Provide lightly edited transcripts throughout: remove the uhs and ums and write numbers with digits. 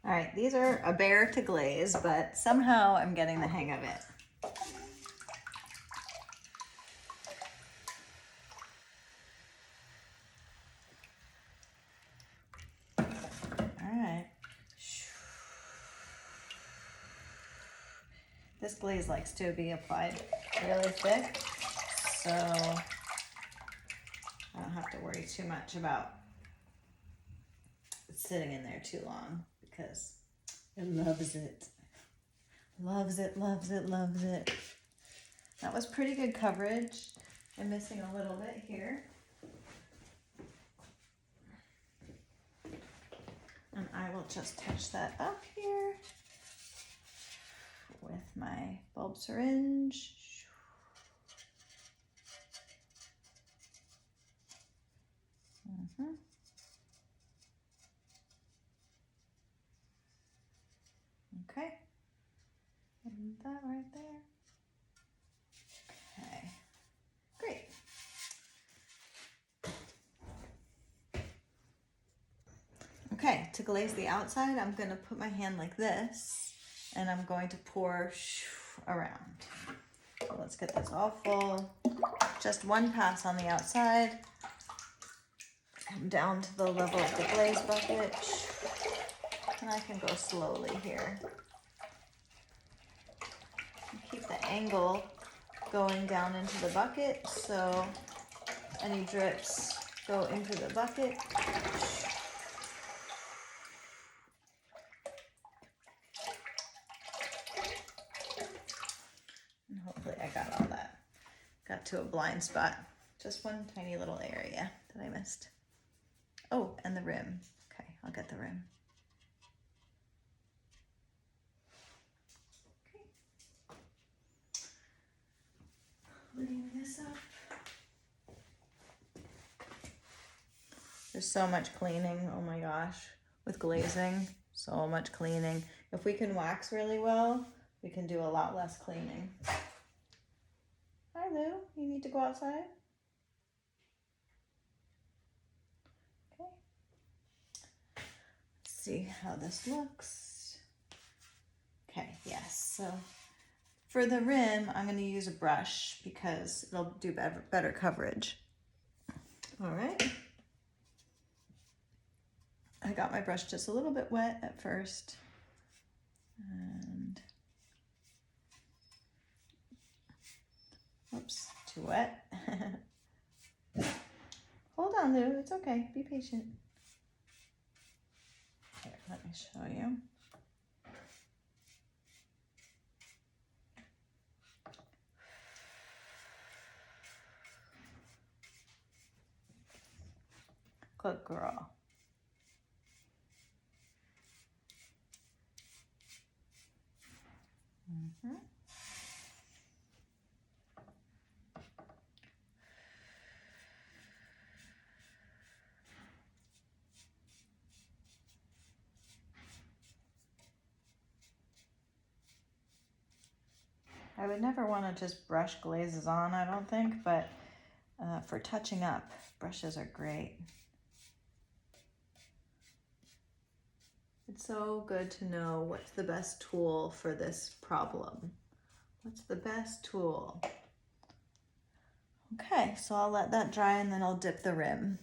All right, these are a bear to glaze, but somehow I'm getting the hang of it. All right. This glaze likes to be applied really thick, so I don't have to worry too much about it sitting in there too long because it loves it. Loves it, loves it, loves it. That was pretty good coverage. I'm missing a little bit here. And I will just touch that up here with my bulb syringe. Okay, and that right there. Okay, great. Okay, to glaze the outside, I'm gonna put my hand like this, and I'm going to pour around. So let's get this all full. Just one pass on the outside. Come down to the level of the glaze bucket. And I can go slowly here. And keep the angle going down into the bucket so any drips go into the bucket. And hopefully I got all that. Got to a blind spot. Just one tiny little area that I missed. Oh, and the rim. Okay, I'll get the rim. Okay. Clean this up. There's so much cleaning, oh my gosh, with glazing, so much cleaning. If we can wax really well, we can do a lot less cleaning. Hi Lou, you need to go outside? Okay. Let's see how this looks. Okay, yes, so for the rim, I'm gonna use a brush because it'll do better coverage. All right. I got my brush just a little bit wet at first. And oops, too wet. Hold on, Lou, it's okay, be patient. Here, let me show you. Good girl. Mm-hmm. I would never want to just brush glazes on, I don't think, but for touching up, brushes are great. It's so good to know what's the best tool for this problem. What's the best tool? Okay, so I'll let that dry and then I'll dip the rim.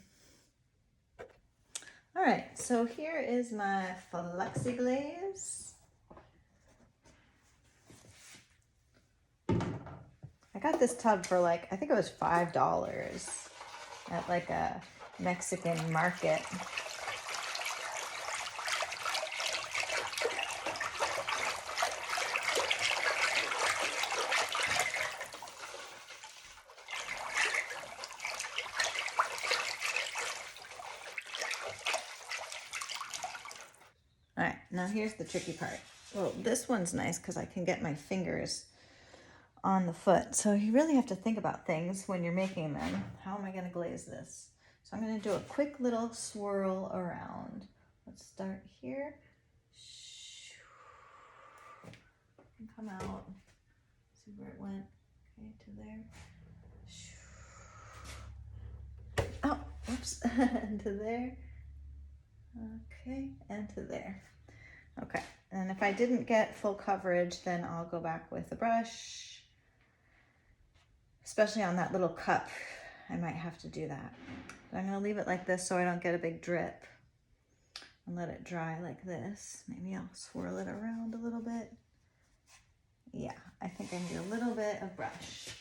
All right, so here is my flexi glaze. I got this tub for like, I think it was $5 at like a Mexican market. All right, now here's the tricky part. Well, this one's nice because I can get my fingers on the foot. So you really have to think about things when you're making them. How am I going to glaze this? So I'm going to do a quick little swirl around. Let's start here. And come out. See where it went. Okay, to there. Oh, oops. And to there. Okay, and to there. And if I didn't get full coverage, then I'll go back with the brush, especially on that little cup. I might have to do that. But I'm gonna leave it like this so I don't get a big drip and let it dry like this. Maybe I'll swirl it around a little bit. Yeah, I think I need a little bit of brush.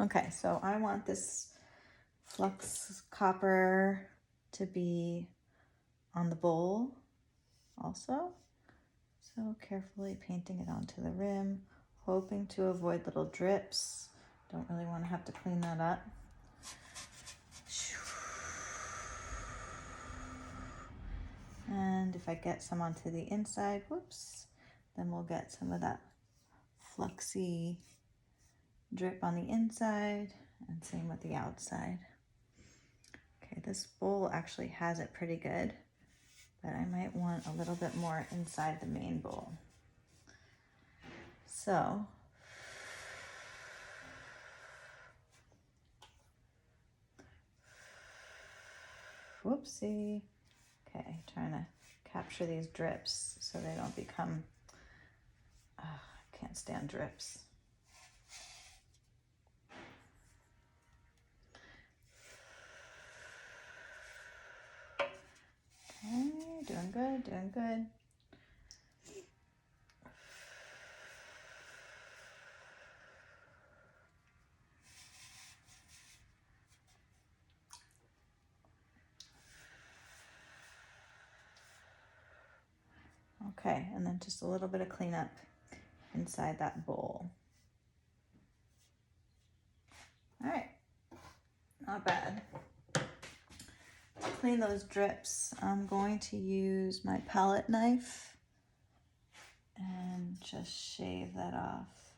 Okay, so I want this flux copper to be on the bowl also. So carefully painting it onto the rim, hoping to avoid little drips. Don't really want to have to clean that up. And if I get some onto the inside, whoops, then we'll get some of that fluxy drip on the inside, and same with the outside. Okay, this bowl actually has it pretty good, but I might want a little bit more inside the main bowl. So, whoopsie. Okay, trying to capture these drips so they don't become, I can't stand drips. Okay, doing good, doing good. Okay, and then just a little bit of cleanup inside that bowl. All right, not bad. To clean those drips, I'm going to use my palette knife and just shave that off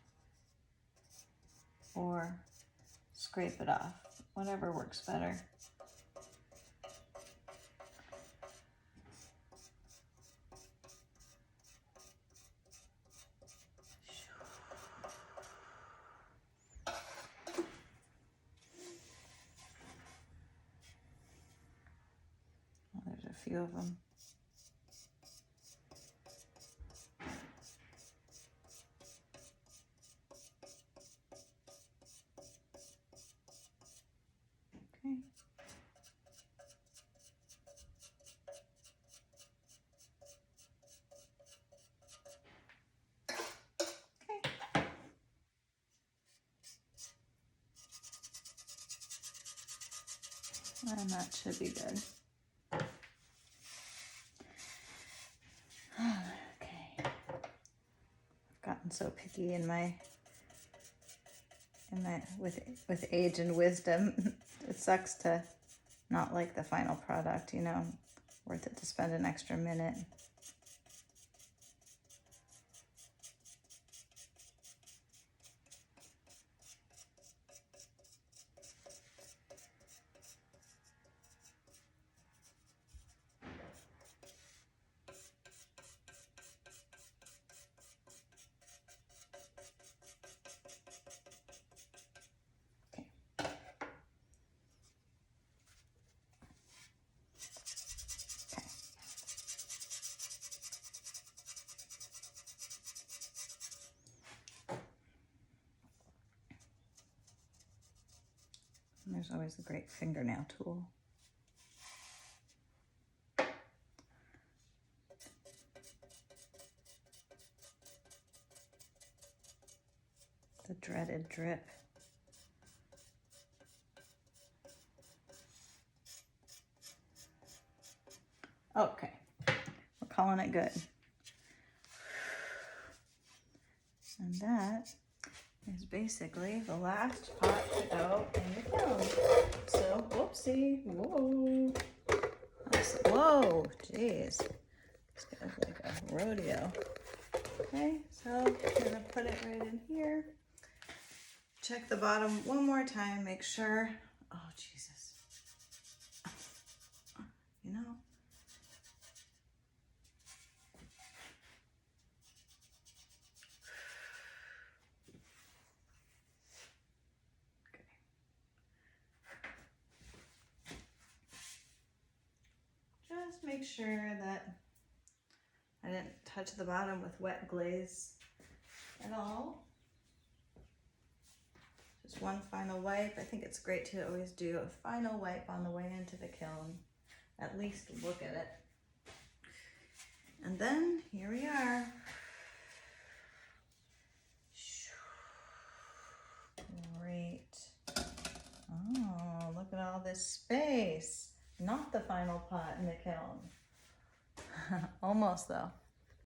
or scrape it off, whatever works better. Oh, there's a few of them. Okay. And that should be good. Okay. I've gotten so picky in my with age and wisdom. It sucks to not like the final product, you know. Worth it to spend an extra minute. And there's always a great fingernail tool. The dreaded drip. Okay, we're calling it good. And that is basically the last pot to go in the kiln. So, whoopsie, whoa. Whoa, geez. This guy's like a rodeo. Okay, so I'm gonna put it right in here. Check the bottom one more time, make sure. Oh, Jesus. You know. Okay. Just make sure that I didn't touch the bottom with wet glaze at all. Just one final wipe. I think it's great to always do a final wipe on the way into the kiln. At least look at it. And then here we are. Great. Oh, look at all this space. Not the final pot in the kiln. Almost though.